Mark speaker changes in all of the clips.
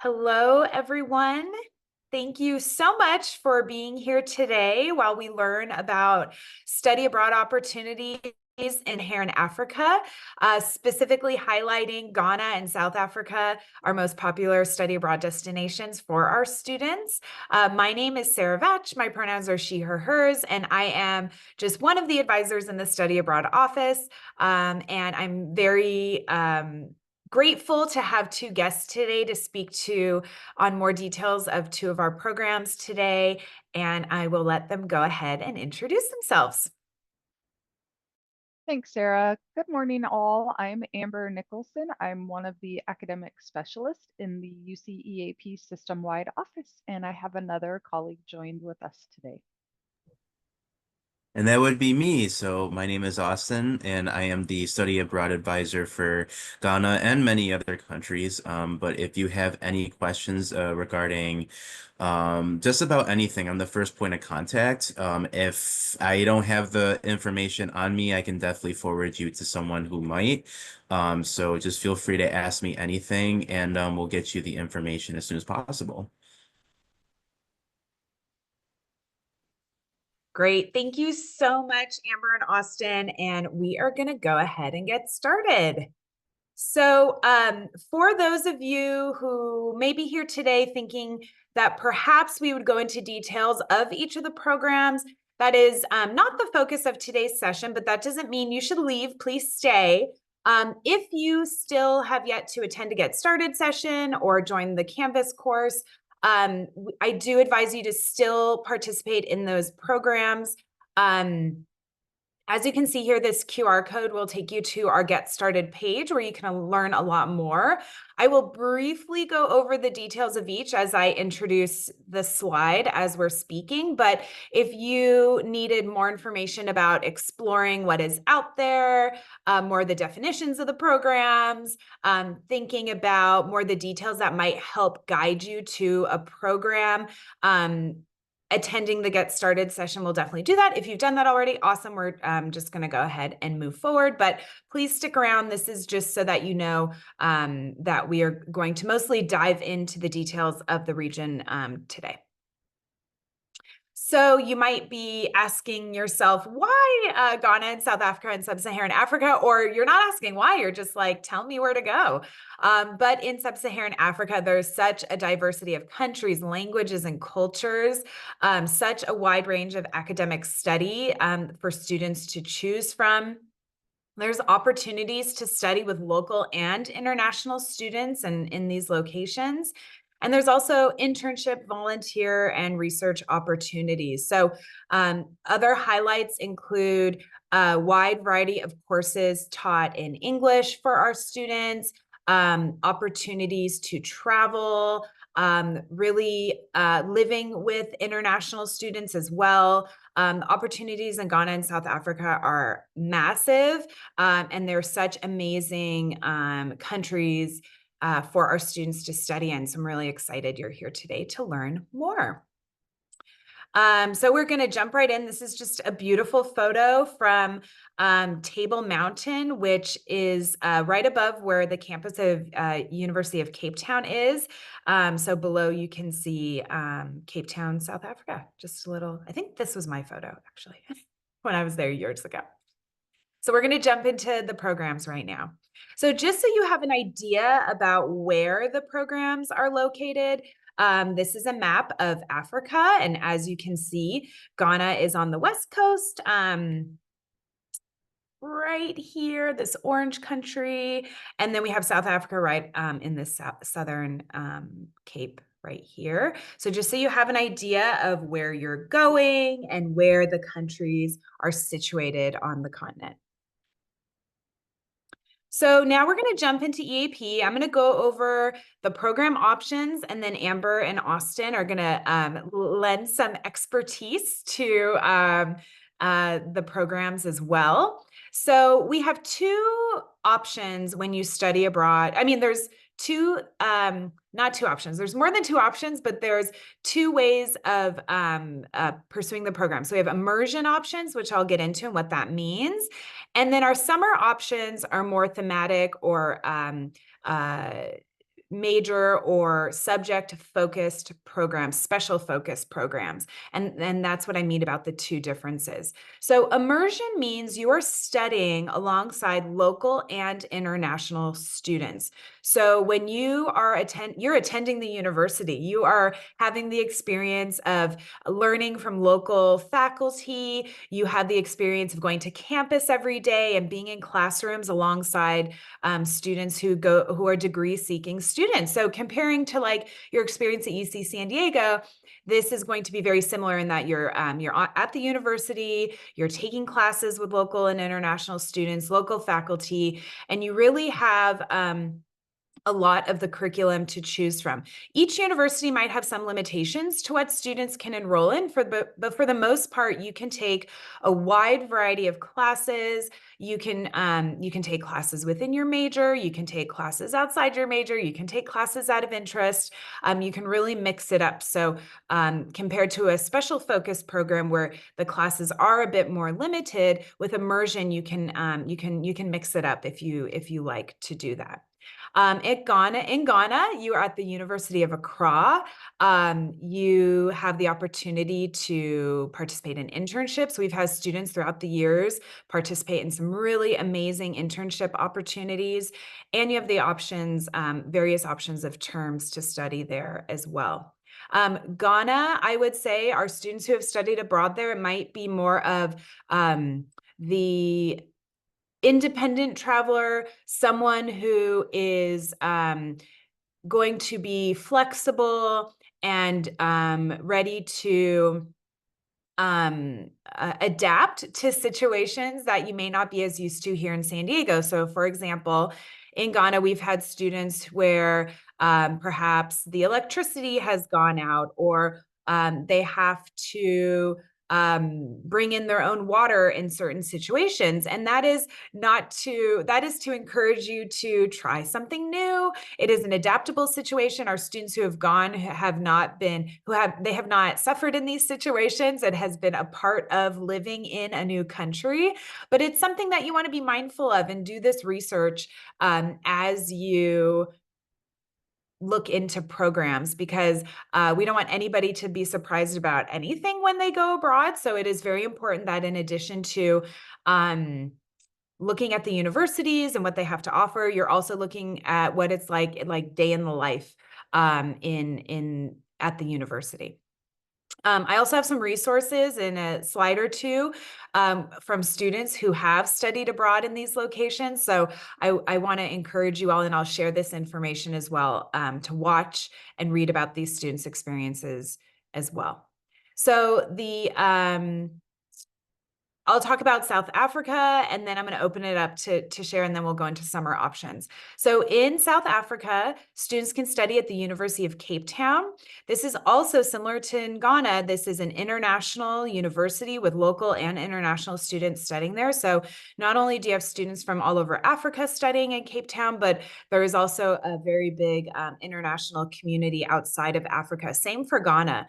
Speaker 1: Hello, everyone. Thank you so much for being here today while we learn about study abroad opportunities in Sub-Saharan Africa, specifically highlighting Ghana and South Africa, our most popular study abroad destinations for our students. My name is Sarah Vetch. My pronouns are she, her, hers, and I am just one of the advisors in the study abroad office. And I'm very grateful to have two guests today to speak to on more details of two of our programs today, and I will let them go ahead and introduce themselves.
Speaker 2: Thanks, Sarah. Good morning, all. I'm Amber Nicholson. I'm one of the academic specialists in the UC-EAP system-wide office, and I have another colleague joined with us today.
Speaker 3: And that would be me. So my name is Austin, and I am the study abroad advisor for Ghana and many other countries. But if you have any questions regarding just about anything, I'm the first point of contact. If I don't have the information on me, I can definitely forward you to someone who might. So just feel free to ask me anything, and we'll get you the information as soon as possible.
Speaker 1: Great. Thank you so much, Amber and Austin. And we are going to go ahead and get started. So for those of you who may be here today thinking that perhaps we would go into details of each of the programs, that is not the focus of today's session, but that doesn't mean you should leave. Please stay. If you still have yet to attend a Get Started session or join the Canvas course, I do advise you to still participate in those programs. As you can see here, this QR code will take you to our Get Started page where you can learn a lot more. I will briefly go over the details of each as I introduce the slide as we're speaking, but if you needed more information about exploring what is out there, more the definitions of the programs, thinking about more the details that might help guide you to a program, attending the Get Started session will definitely do that. If you've done that already, awesome. We're just going to go ahead and move forward, but please stick around. This is just so that you know that we are going to mostly dive into the details of the region today. So you might be asking yourself, why Ghana and South Africa and Sub-Saharan Africa? Or you're not asking why, you're just like, tell me where to go. But in Sub-Saharan Africa, there's such a diversity of countries, languages, and cultures, such a wide range of academic study for students to choose from. There's opportunities to study with local and international students in these locations. And there's also internship, volunteer, and research opportunities. So other highlights include a wide variety of courses taught in English for our students, opportunities to travel, really living with international students as well. Opportunities in Ghana and South Africa are massive, and they're such amazing countries for our students to study in. So I'm really excited you're here today to learn more. So we're going to jump right in. This is just a beautiful photo from Table Mountain, which is right above where the campus of University of Cape Town is. So below you can see Cape Town, South Africa. Just a little, I think this was my photo actually when I was there years ago. So we're going to jump into the programs right now. So just so you have an idea about where the programs are located, this is a map of Africa. And as you can see, Ghana is on the west coast, right here, this orange country. And then we have South Africa right in this southern Cape right here. So just so you have an idea of where you're going and where the countries are situated on the continent. So now we're going to jump into EAP. I'm going to go over the program options, and then Amber and Austin are going to lend some expertise to the programs as well. So we have two options when you study abroad. I mean, there's two, not two options. There's more than two options, but there's two ways of pursuing the program. So we have immersion options, which I'll get into and what that means. And then our summer options are more thematic or major or subject focused programs, special focus programs. And that's what I mean about the two differences. So immersion means you're studying alongside local and international students. So when you're attending the university, you are having the experience of learning from local faculty. You have the experience of going to campus every day and being in classrooms alongside students who are degree seeking students. So comparing to like your experience at UC San Diego, this is going to be very similar in that you're at the university, you're taking classes with local and international students, local faculty, and you really have a lot of the curriculum to choose from. Each university might have some limitations to what students can enroll in, but for the most part, you can take a wide variety of classes. You can take classes within your major. You can take classes outside your major. You can take classes out of interest. You can really mix it up. So compared to a special focus program where the classes are a bit more limited, with immersion, you can mix it up if you like to do that. In Ghana, you are at the University of Accra. You have the opportunity to participate in internships. We've had students throughout the years participate in some really amazing internship opportunities, and you have the options, various options of terms to study there as well. Ghana, I would say, our students who have studied abroad there, it might be more of the independent traveler, someone who is going to be flexible and ready to adapt to situations that you may not be as used to here in San Diego. So for example, in Ghana, we've had students where perhaps the electricity has gone out, or they have to bring in their own water in certain situations. And that is to encourage you to try something new. It is an adaptable situation. Our students who have gone have not suffered in these situations. It has been a part of living in a new country, but it's something that you want to be mindful of and do this research as you look into programs, because we don't want anybody to be surprised about anything when they go abroad. So it is very important that in addition to looking at the universities and what they have to offer, you're also looking at what it's like day in the life at the university. I also have some resources in a slide or two from students who have studied abroad in these locations. So I want to encourage you all, and I'll share this information as well, to watch and read about these students' experiences as well. So I'll talk about South Africa, and then I'm going to open it up to share, and then we'll go into summer options. So in South Africa, students can study at the University of Cape Town. This is also similar to in Ghana. This is an international university with local and international students studying there. So not only do you have students from all over Africa studying in Cape Town, but there is also a very big international community outside of Africa. Same for Ghana.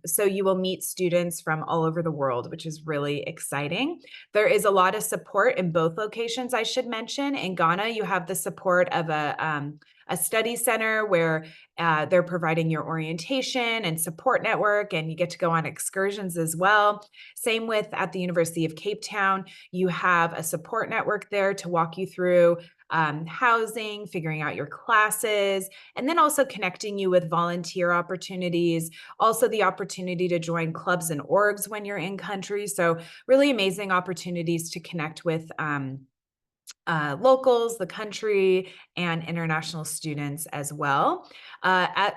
Speaker 1: So you will meet students from all over the world, which is really exciting. There is a lot of support in both locations, I should mention. In Ghana, you have the support of a study center where they're providing your orientation and support network, and you get to go on excursions as well. Same with at the University of Cape Town, you have a support network there to walk you through housing, figuring out your classes, and then also connecting you with volunteer opportunities, also the opportunity to join clubs and orgs when you're in country. So really amazing opportunities to connect with locals, the country, and international students as well.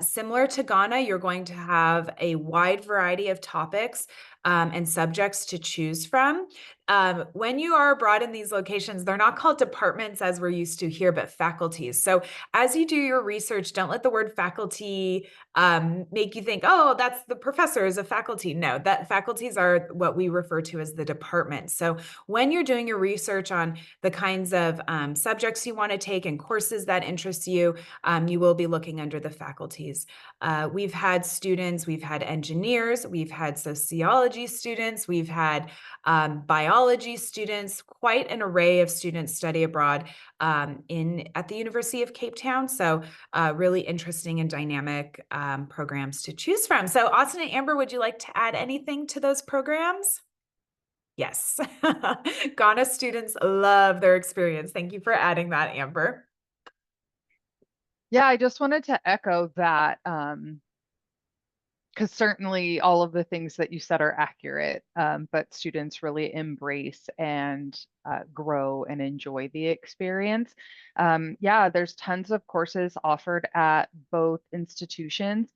Speaker 1: Similar to Ghana, you're going to have a wide variety of topics and subjects to choose from. When you are abroad in these locations, they're not called departments as we're used to here, but faculties. So as you do your research, don't let the word faculty make you think, oh, that's the professors of faculty. No, that faculties are what we refer to as the department. So when you're doing your research on the kinds of subjects you want to take and courses that interest you, you will be looking under the faculties. We've had students, we've had engineers, we've had sociology students, we've had biology students, quite an array of students study abroad at the University of Cape Town. So really interesting and dynamic programs to choose from. So Austin and Amber, would you like to add anything to those programs? Yes. Ghana students love their experience. Thank you for adding that, Amber.
Speaker 2: Yeah, I just wanted to echo that because certainly all of the things that you said are accurate, but students really embrace and grow and enjoy the experience. Yeah, there's tons of courses offered at both institutions.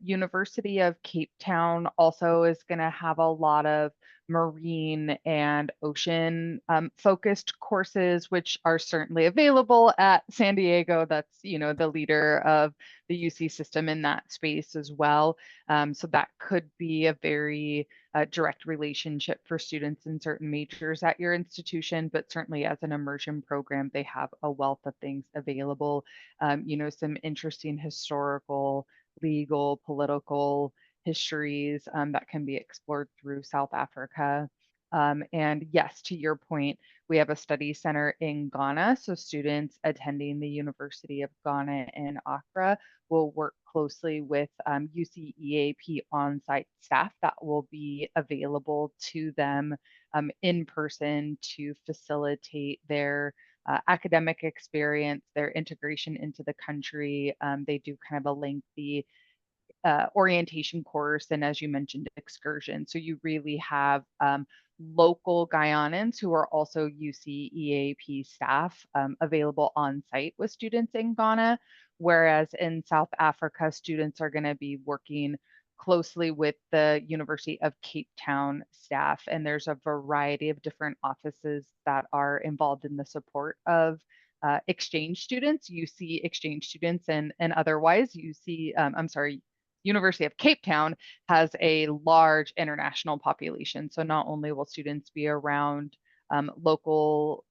Speaker 2: University of Cape Town also is going to have a lot of marine and ocean focused courses, which are certainly available at San Diego. That's, the leader of the UC system in that space as well. So that could be a very direct relationship for students in certain majors at your institution, but certainly as an immersion program, they have a wealth of things available. Some interesting historical, legal, political histories that can be explored through South Africa. And yes, to your point, we have a study center in Ghana. So students attending the University of Ghana in Accra will work closely with UC EAP on-site staff that will be available to them in person to facilitate their academic experience, their integration into the country. They do kind of a lengthy orientation course and, as you mentioned, excursion. So you really have local Guyanans who are also UC EAP staff available on site with students in Ghana, whereas in South Africa, students are going to be working closely with the University of Cape Town staff. And there's a variety of different offices that are involved in the support of exchange students, UC exchange students, and otherwise UC, I'm sorry, University of Cape Town has a large international population. So not only will students be around local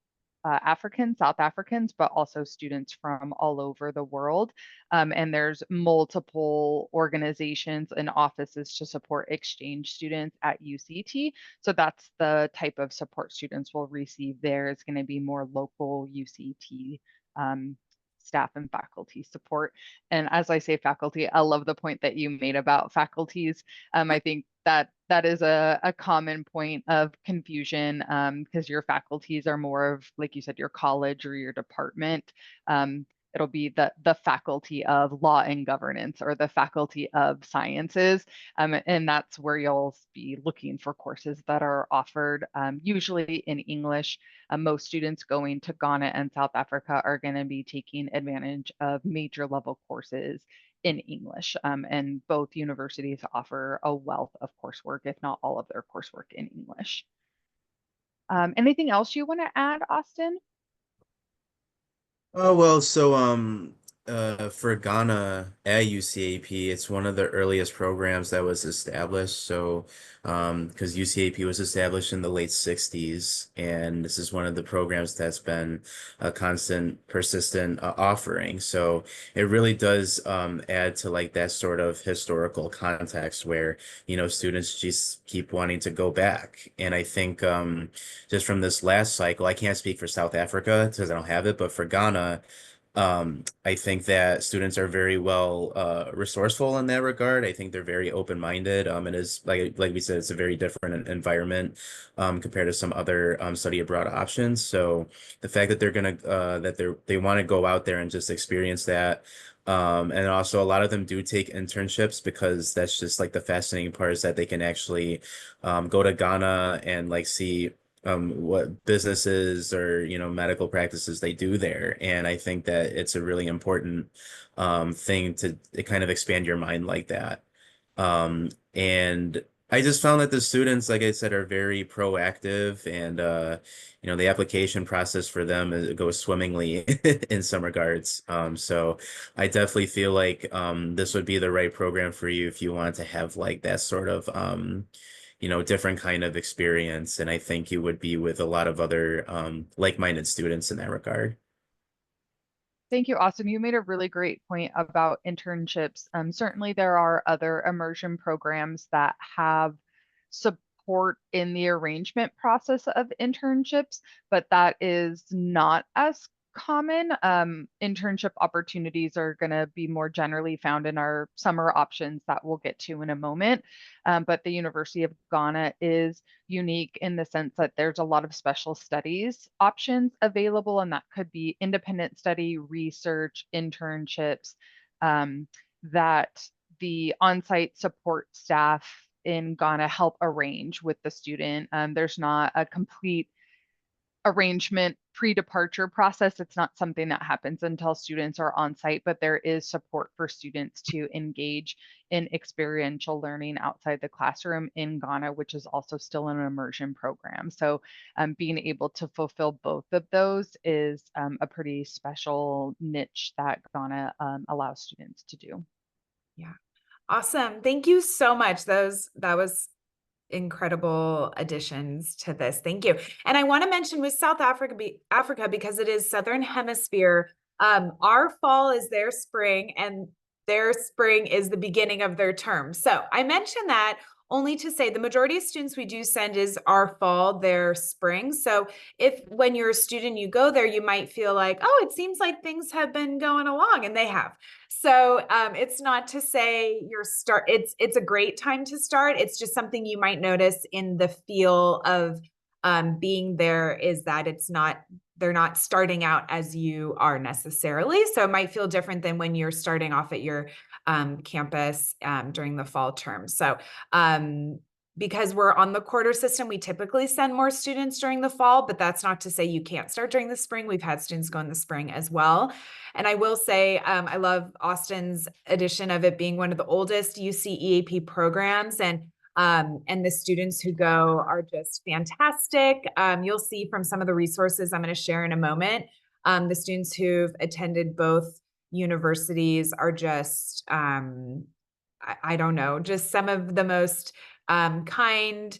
Speaker 2: Africans, South Africans, but also students from all over the world. And there's multiple organizations and offices to support exchange students at UCT. So that's the type of support students will receive there. It's going to be more local UCT staff and faculty support. And as I say faculty, I love the point that you made about faculties. I think that is a common point of confusion because your faculties are more of, like you said, your college or your department. It'll be the faculty of law and governance or the faculty of sciences. And that's where you'll be looking for courses that are offered usually in English. Most students going to Ghana and South Africa are going to be taking advantage of major level courses in English. And both universities offer a wealth of coursework, if not all of their coursework in English. Anything else you want to add, Austin?
Speaker 3: Oh well, so for Ghana at UCAP, it's one of the earliest programs that was established. So because UCAP was established in the late 60s, and this is one of the programs that's been a constant, persistent offering. So it really does add to like that sort of historical context where, students just keep wanting to go back. And I think just from this last cycle, I can't speak for South Africa because I don't have it, but for Ghana, I think that students are very well resourceful in that regard. I think they're very open-minded. It is like we said, it's a very different environment compared to some other study abroad options. So the fact that they're gonna they want to go out there and just experience that. And also a lot of them do take internships because that's just like the fascinating part is that they can actually go to Ghana and like see what businesses or medical practices they do there. And I think that it's a really important thing to kind of expand your mind like that. And I just found that the students, like I said, are very proactive, and the application process for them goes swimmingly in some regards. So I definitely feel like this would be the right program for you if you want to have like that sort of different kind of experience. And I think you would be with a lot of other like-minded students in that regard.
Speaker 2: Thank you, Austin. You made a really great point about internships. Certainly, there are other immersion programs that have support in the arrangement process of internships, but that is not as common. Internship opportunities are going to be more generally found in our summer options that we'll get to in a moment. But the University of Ghana is unique in the sense that there's a lot of special studies options available, and that could be independent study, research, internships, that the on-site support staff in Ghana help arrange with the student. There's not a complete arrangement pre-departure process. It's not something that happens until students are on site, but there is support for students to engage in experiential learning outside the classroom in Ghana, which is also still an immersion program. So being able to fulfill both of those is a pretty special niche that Ghana allows students to do.
Speaker 1: Yeah. Awesome. Thank you so much. That was incredible additions to this. Thank you. And I want to mention with Africa, because it is Southern Hemisphere, our fall is their spring and their spring is the beginning of their term. So I mentioned that only to say the majority of students we do send is our fall, their spring. So if when you're a student, you go there, you might feel like, oh, it seems like things have been going along, and they have. So it's not to say it's a great time to start. It's just something you might notice in the feel of being there, is that they're not starting out as you are necessarily. So it might feel different than when you're starting off at your campus during the fall term. So because we're on the quarter system, we typically send more students during the fall, but that's not to say you can't start during the spring. We've had students go in the spring as well. And I will say, I love Austin's addition of it being one of the oldest UC EAP programs, and the students who go are just fantastic. You'll see from some of the resources I'm going to share in a moment, the students who've attended both universities are just, I don't know, just some of the most kind,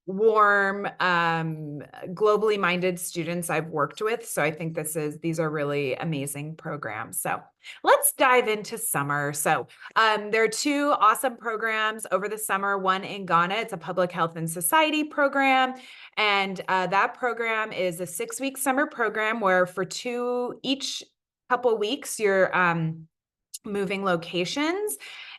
Speaker 1: warm, globally minded students I've worked with. So I think these are really amazing programs. So let's dive into summer. So there are two awesome programs over the summer, one in Ghana. It's a public health and society program. And that program is a 6-week summer program where for each couple weeks, you're moving locations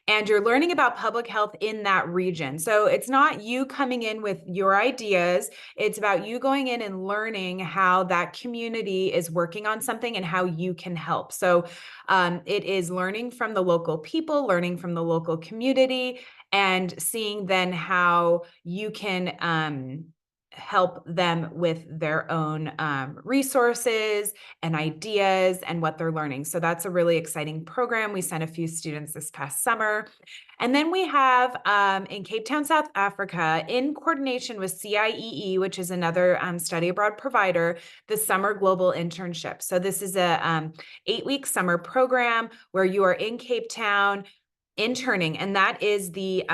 Speaker 1: and you're learning about public health in that region. So it's not you coming in with your ideas. It's about you going in and learning how that community is working on something and how you can help. So it is learning from the local people, learning from the local community, and seeing then how you can help them with their own resources and ideas and what they're learning. So that's a really exciting program. We sent a few students this past summer. And then we have in Cape Town, South Africa, in coordination with CIEE, which is another study abroad provider, the Summer Global Internship. So this is a 8-week summer program where you are in Cape Town interning, and that is the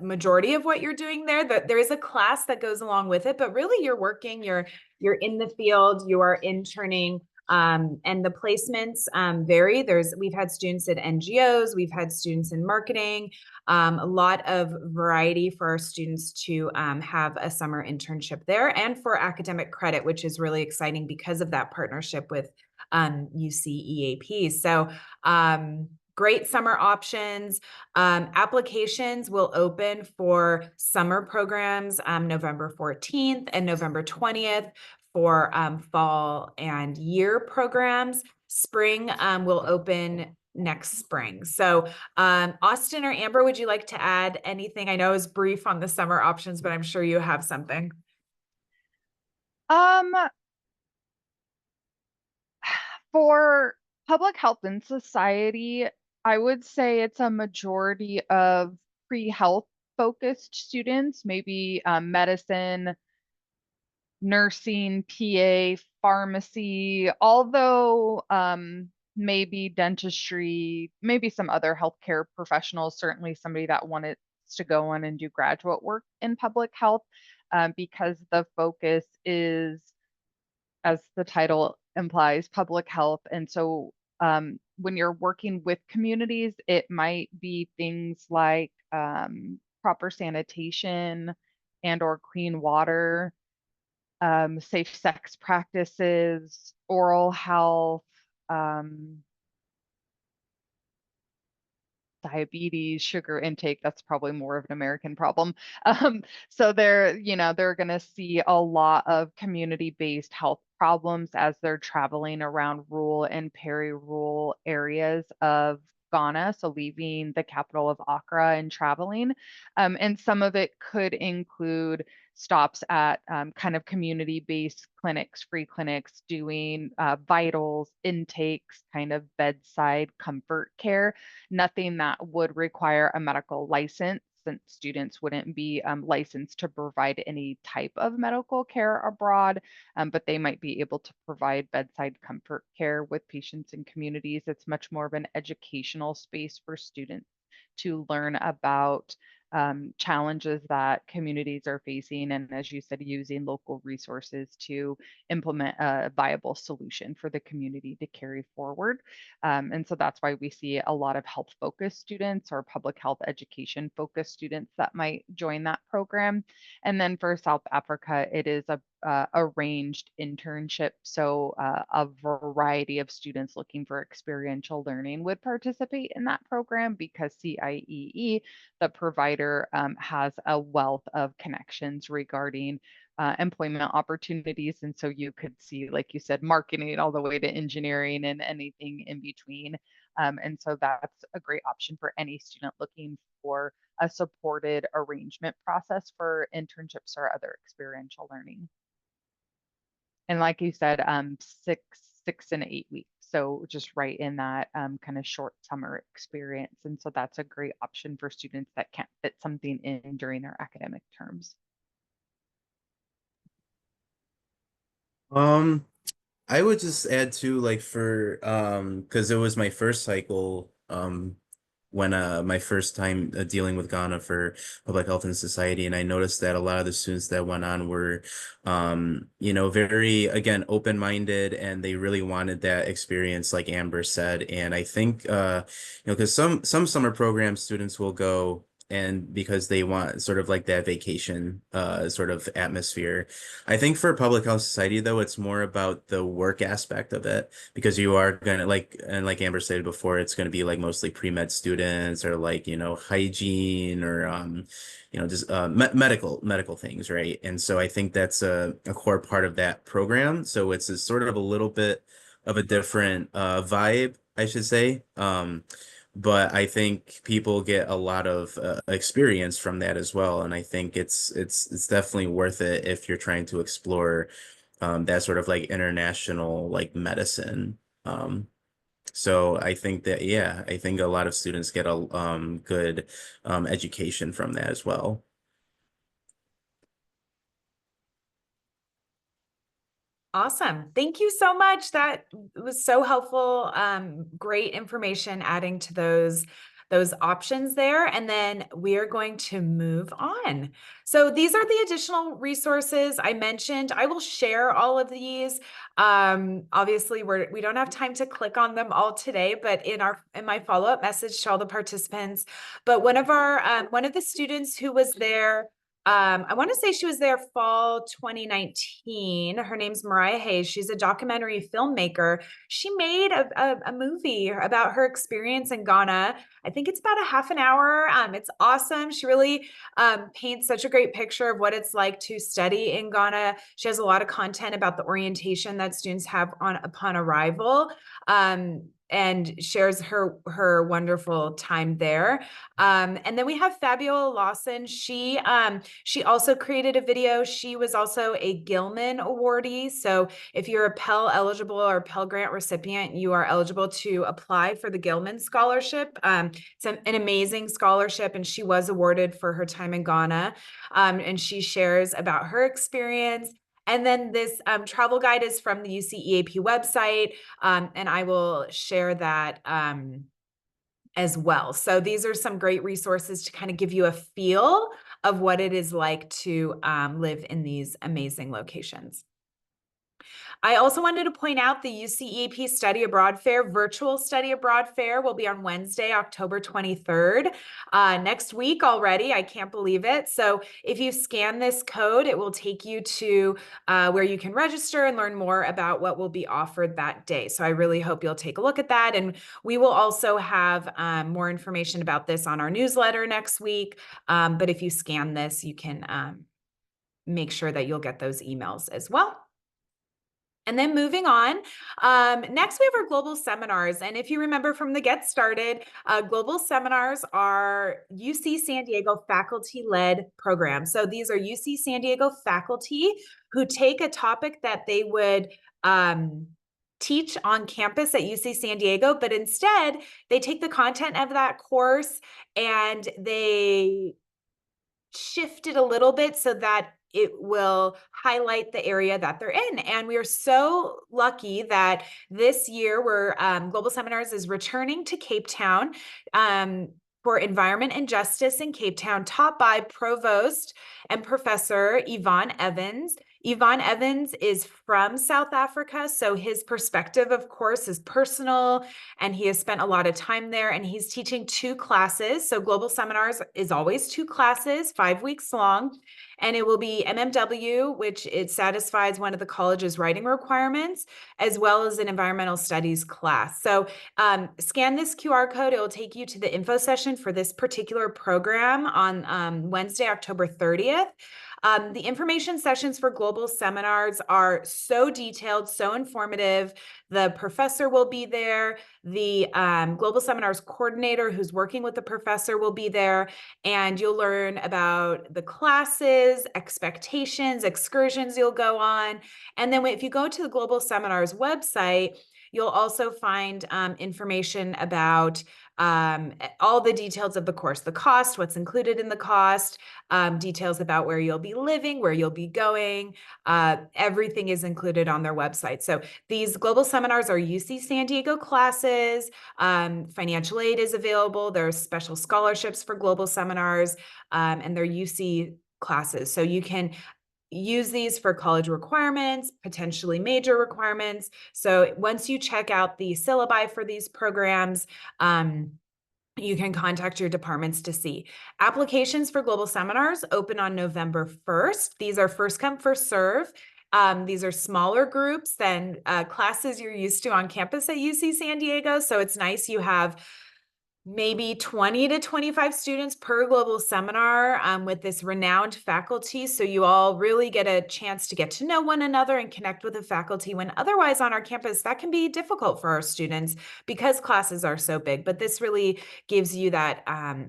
Speaker 1: majority of what you're doing there. There is a class that goes along with it, but really you're working, you're in the field, you are interning, and the placements vary. We've had students at NGOs, we've had students in marketing, a lot of variety for our students to have a summer internship there, and for academic credit, which is really exciting because of that partnership with UC EAP. So great summer options. Applications will open for summer programs November 14th and November 20th for fall and year programs. Spring will open next spring. So Austin or Amber, would you like to add anything? I know it was brief on the summer options, but I'm sure you have something.
Speaker 2: For public health and society, I would say it's a majority of pre-health focused students, maybe medicine, nursing, PA, pharmacy, although maybe dentistry, maybe some other healthcare professionals, certainly somebody that wanted to go on and do graduate work in public health, because the focus is, as the title implies, public health. And so when you're working with communities, it might be things like proper sanitation and or clean water, safe sex practices, oral health, um, diabetes, sugar intake. That's probably more of an American problem. So they're going to see a lot of community-based health problems as they're traveling around rural and peri-rural areas of Ghana, so leaving the capital of Accra and traveling. And some of it could include stops at kind of community-based clinics, free clinics, doing vitals, intakes, kind of bedside comfort care, nothing that would require a medical license, since students wouldn't be licensed to provide any type of medical care abroad, but they might be able to provide bedside comfort care with patients in communities. It's much more of an educational space for students to learn about challenges that communities are facing, and as you said, using local resources to implement a viable solution for the community to carry forward. And so that's why we see a lot of health focused students or public health education focused students that might join that program. And then for South Africa, it is a arranged internship. So a variety of students looking for experiential learning would participate in that program because CIEE, the provider, has a wealth of connections regarding employment opportunities. And so you could see, like you said, marketing all the way to engineering and anything in between. And so that's a great option for any student looking for a supported arrangement process for internships or other experiential learning. And like you said, 6 and 8 weeks. So just right in that kind of short summer experience. And so that's a great option for students that can't fit something in during their academic terms.
Speaker 3: Um, I would just add to like for because it was my first cycle when my first time dealing with Ghana for public health and society, and I noticed that a lot of the students that went on were very again open-minded, and they really wanted that experience like Amber said. And I think because some summer program students will go and because they want sort of like that vacation sort of atmosphere. I think for public health society though, it's more about the work aspect of it because you are gonna like Amber said before, it's gonna be like mostly pre-med students or like, hygiene or just medical things, right? And so I think that's a core part of that program. So it's a sort of a little bit of a different vibe, I should say. But I think people get a lot of experience from that as well, and I think it's definitely worth it if you're trying to explore that sort of like international like medicine. So I think that yeah, I think a lot of students get a good education from that as well.
Speaker 1: Awesome. Thank you so much. That was so helpful. Great information adding to those options there. And then we are going to move on. So these are the additional resources I mentioned. I will share all of these. Obviously, we don't have time to click on them all today, but in my follow-up message to all the participants. But one of the students who was there, I want to say she was there fall 2019. Her name's Mariah Hayes. She's a documentary filmmaker. She made a movie about her experience in Ghana. I think it's about a half an hour. It's awesome. She really paints such a great picture of what it's like to study in Ghana. She has a lot of content about the orientation that students have upon arrival. And shares her wonderful time there. And then we have Fabiola Lawson. She also created a video. She was also a Gilman awardee. So if you're a Pell eligible or Pell Grant recipient, you are eligible to apply for the Gilman Scholarship. It's an amazing scholarship, and she was awarded for her time in Ghana. And she shares about her experience. And then this travel guide is from the UC EAP website, and I will share that as well. So these are some great resources to kind of give you a feel of what it is like to live in these amazing locations. I also wanted to point out the UCEAP Study Abroad Fair, virtual Study Abroad Fair will be on Wednesday, October 23rd, next week already. I can't believe it. So if you scan this code, it will take you to where you can register and learn more about what will be offered that day. So I really hope you'll take a look at that. And we will also have more information about this on our newsletter next week. But if you scan this, you can make sure that you'll get those emails as well. And then moving on, next we have our global seminars. And if you remember from the Get Started, global seminars are UC San Diego faculty-led programs. So these are UC San Diego faculty who take a topic that they would teach on campus at UC San Diego, but instead they take the content of that course and they shift it a little bit so that it will highlight the area that they're in. And we are so lucky that this year Global Seminars is returning to Cape Town for Environment and Justice in Cape Town, taught by Provost and Professor Yvonne Evans. Yvonne Evans is from South Africa, so his perspective, of course, is personal, and he has spent a lot of time there, and he's teaching 2 classes. So Global Seminars is always 2 classes, 5 weeks long, and it will be MMW, which it satisfies one of the college's writing requirements, as well as an environmental studies class. So scan this QR code. It will take you to the info session for this particular program on Wednesday, October 30th. The information sessions for global seminars are so detailed, so informative. The professor will be there. The global seminars coordinator who's working with the professor will be there. And you'll learn about the classes, expectations, excursions you'll go on. And then if you go to the global seminars website, you'll also find information about all the details of the course, the cost, what's included in the cost, details about where you'll be living, where you'll be going. Everything is included on their website. So these global seminars are UC San Diego classes. Financial aid is available. There's special scholarships for global seminars, and they're UC classes. So you can use these for college requirements, potentially major requirements. So once you check out the syllabi for these programs, you can contact your departments to see. Applications for global seminars open on November 1st. These are first come, first serve. These are smaller groups than classes you're used to on campus at UC San Diego. So it's nice you have maybe 20 to 25 students per global seminar with this renowned faculty. So you all really get a chance to get to know one another and connect with the faculty, when otherwise on our campus, that can be difficult for our students because classes are so big. But this really gives you that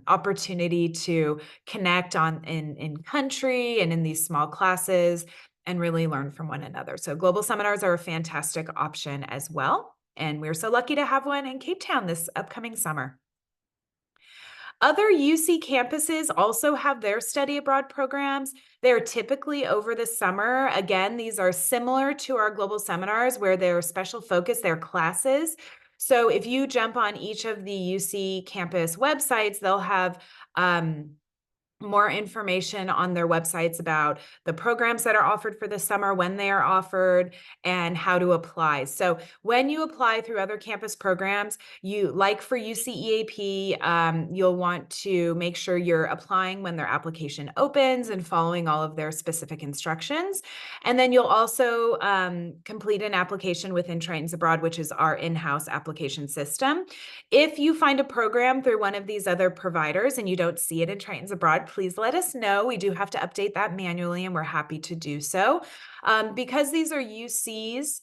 Speaker 1: opportunity to connect in country and in these small classes and really learn from one another. So global seminars are a fantastic option as well. And we're so lucky to have one in Cape Town this upcoming summer. Other UC campuses also have their study abroad programs. They're typically over the summer. Again, these are similar to our global seminars where they're special focus, they're classes. So if you jump on each of the UC campus websites, they'll have more information on their websites about the programs that are offered for the summer, when they are offered, and how to apply. So when you apply through other campus programs, like for UCEAP, you'll want to make sure you're applying when their application opens and following all of their specific instructions. And then you'll also complete an application within Triton's Abroad, which is our in-house application system. If you find a program through one of these other providers and you don't see it in Triton's Abroad, please let us know. We do have to update that manually, and we're happy to do so. Because these are UCs,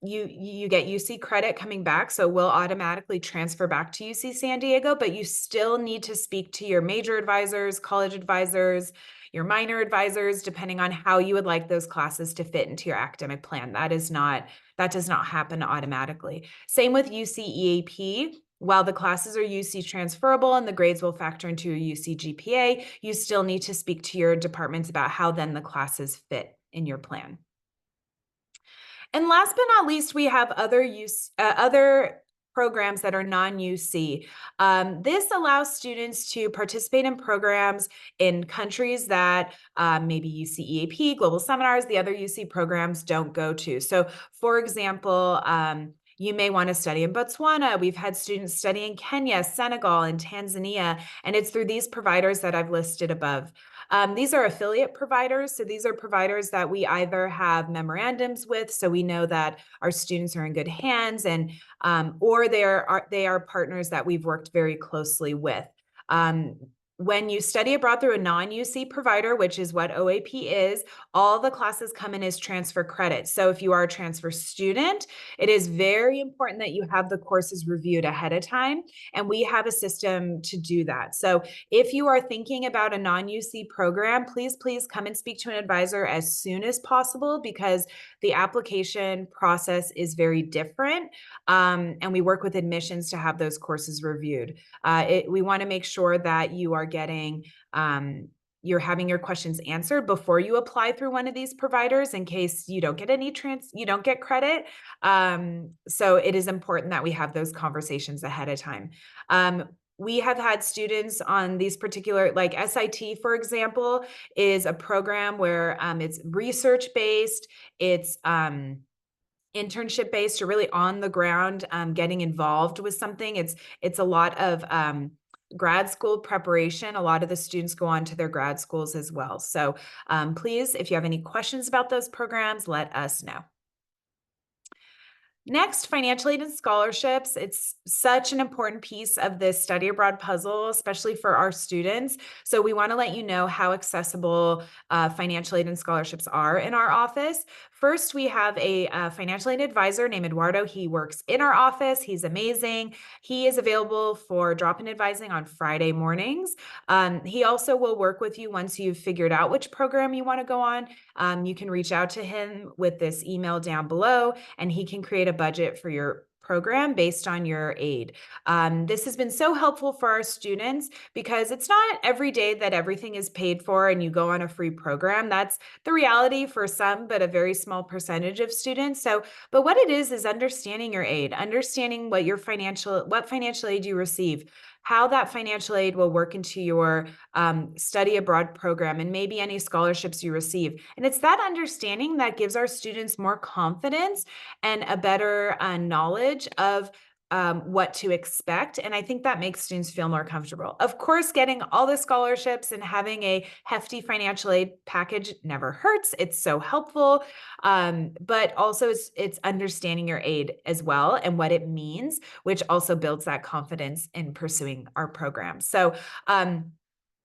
Speaker 1: you get UC credit coming back, so we'll automatically transfer back to UC San Diego, but you still need to speak to your major advisors, college advisors, your minor advisors, depending on how you would like those classes to fit into your academic plan. That does not happen automatically. Same with UCEAP. While the classes are UC transferable and the grades will factor into your UC GPA, you still need to speak to your departments about how then the classes fit in your plan. And last but not least, we have other programs that are non-UC. This allows students to participate in programs in countries that maybe UC EAP, global seminars, the other UC programs don't go to. So for example, you may want to study in Botswana. We've had students study in Kenya, Senegal, and Tanzania, and it's through these providers that I've listed above. These are affiliate providers. So these are providers that we either have memorandums with, so we know that our students are in good hands, and or they are partners that we've worked very closely with. When you study abroad through a non-UC provider, which is what OAP is, all the classes come in as transfer credit. So if you are a transfer student, it is very important that you have the courses reviewed ahead of time, and we have a system to do that. So if you are thinking about a non-UC program, please come and speak to an advisor as soon as possible, because the application process is very different, and we work with admissions to have those courses reviewed. We want to make sure that you are getting you're having your questions answered before you apply through one of these providers, in case you don't get you don't get credit. So it is important that we have those conversations ahead of time. We have had students on these particular, like SIT, for example, is a program where it's research-based, it's internship-based, or really on the ground, getting involved with something. It's a lot of grad school preparation. A lot of the students go on to their grad schools as well. So please, if you have any questions about those programs, let us know. Next, financial aid and scholarships. It's such an important piece of this study abroad puzzle, especially for our students. So we want to let you know how accessible financial aid and scholarships are in our office. First, we have a financial aid advisor named Eduardo. He works in our office. He's amazing. He is available for drop-in advising on Friday mornings. He also will work with you once you've figured out which program you want to go on. You can reach out to him with this email down below, and he can create a budget for your program based on your aid. This has been so helpful for our students, because it's not every day that everything is paid for and you go on a free program. That's the reality for some, but a very small percentage of students. But what it is understanding your aid, understanding what financial aid you receive, how that financial aid will work into your study abroad program, and maybe any scholarships you receive. And it's that understanding that gives our students more confidence and a better knowledge of what to expect. And I think that makes students feel more comfortable. Of course, getting all the scholarships and having a hefty financial aid package never hurts. It's so helpful. But also it's understanding your aid as well and what it means, which also builds that confidence in pursuing our program. So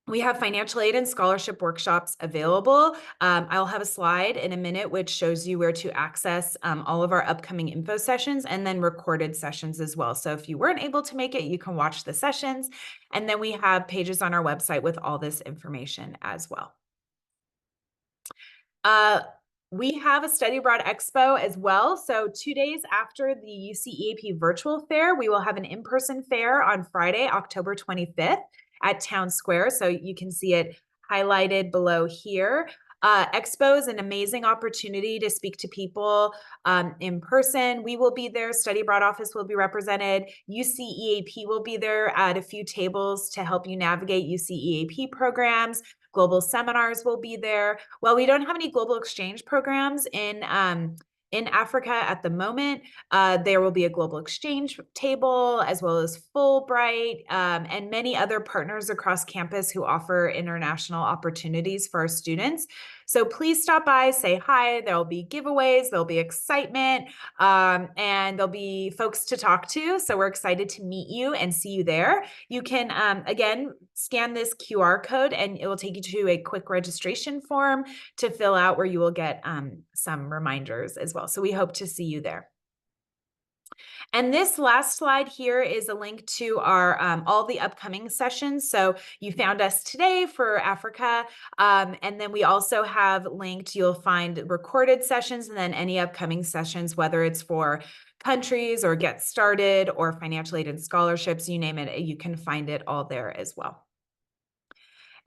Speaker 1: we have financial aid and scholarship workshops available. I'll have a slide in a minute which shows you where to access all of our upcoming info sessions, and then recorded sessions as well. So if you weren't able to make it, you can watch the sessions. And then we have pages on our website with all this information as well. We have a Study Abroad Expo as well. So 2 days after the UC EAP virtual fair, we will have an in-person fair on Friday, October 25th at Town Square. So you can see it highlighted below here. Expo is an amazing opportunity to speak to people in person. We will be there. Study Abroad office will be represented. UC EAP will be there at a few tables to help you navigate UC EAP programs. Global seminars will be there. Well, we don't have any global exchange programs in Africa at the moment. There will be a global exchange table, as well as Fulbright, and many other partners across campus who offer international opportunities for our students. So please stop by, say hi. There'll be giveaways, there'll be excitement, and there'll be folks to talk to. So we're excited to meet you and see you there. You can, again, scan this QR code and it will take you to a quick registration form to fill out, where you will get some reminders as well. So we hope to see you there. And this last slide here is a link to our all the upcoming sessions. So you found us today for Africa, and then we also have linked, you'll find recorded sessions, and then any upcoming sessions, whether it's for countries or Get Started or financial aid and scholarships, you name it, you can find it all there as well.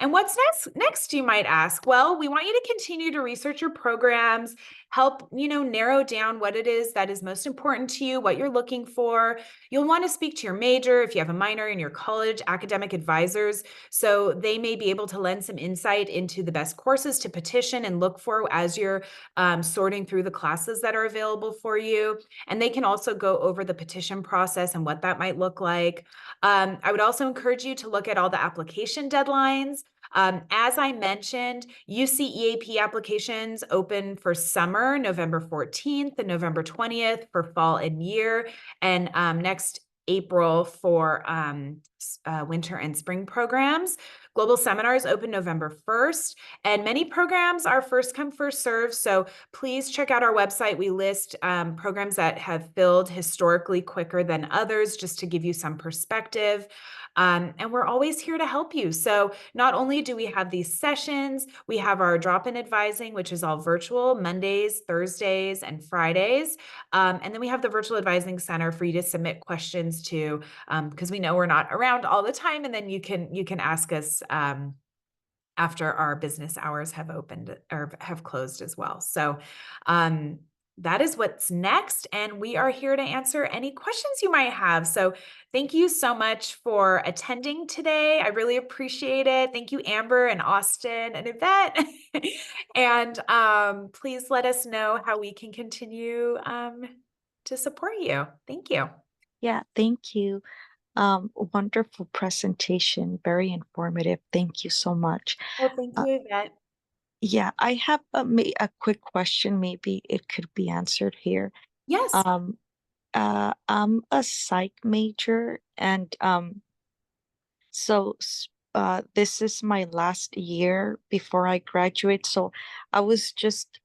Speaker 1: And what's next, you might ask? Well, we want you to continue to research your programs, help, narrow down what it is that is most important to you, what you're looking for. You'll want to speak to your major if you have a minor in your college academic advisors, so they may be able to lend some insight into the best courses to petition and look for as you're sorting through the classes that are available for you. And they can also go over the petition process and what that might look like. I would also encourage you to look at all the application deadlines. As I mentioned, UC EAP applications open for summer, November 14th and November 20th for fall and year, and next April for winter and spring programs. Global seminars open November 1st, and many programs are first come, first serve. So please check out our website. We list programs that have filled historically quicker than others, just to give you some perspective. And we're always here to help you. So not only do we have these sessions, we have our drop-in advising, which is all virtual, Mondays, Thursdays, and Fridays. And then we have the virtual advising center for you to submit questions to, because we know we're not around all the time. And then you can ask us after our business hours have opened or have closed as well. So that is what's next. And we are here to answer any questions you might have. So thank you so much for attending today. I really appreciate it. Thank you, Amber and Austin and Yvette. And please let us know how we can continue to support you. Thank you.
Speaker 4: Yeah, thank you. Wonderful presentation, very informative. Thank you so much.
Speaker 1: Well, thank
Speaker 4: Uh,
Speaker 1: you, Yvette.
Speaker 4: yeah, I have a quick question. Maybe it could be answered here.
Speaker 1: Yes.
Speaker 4: Um, I'm a psych major, and so this is my last year before I graduate. So I was just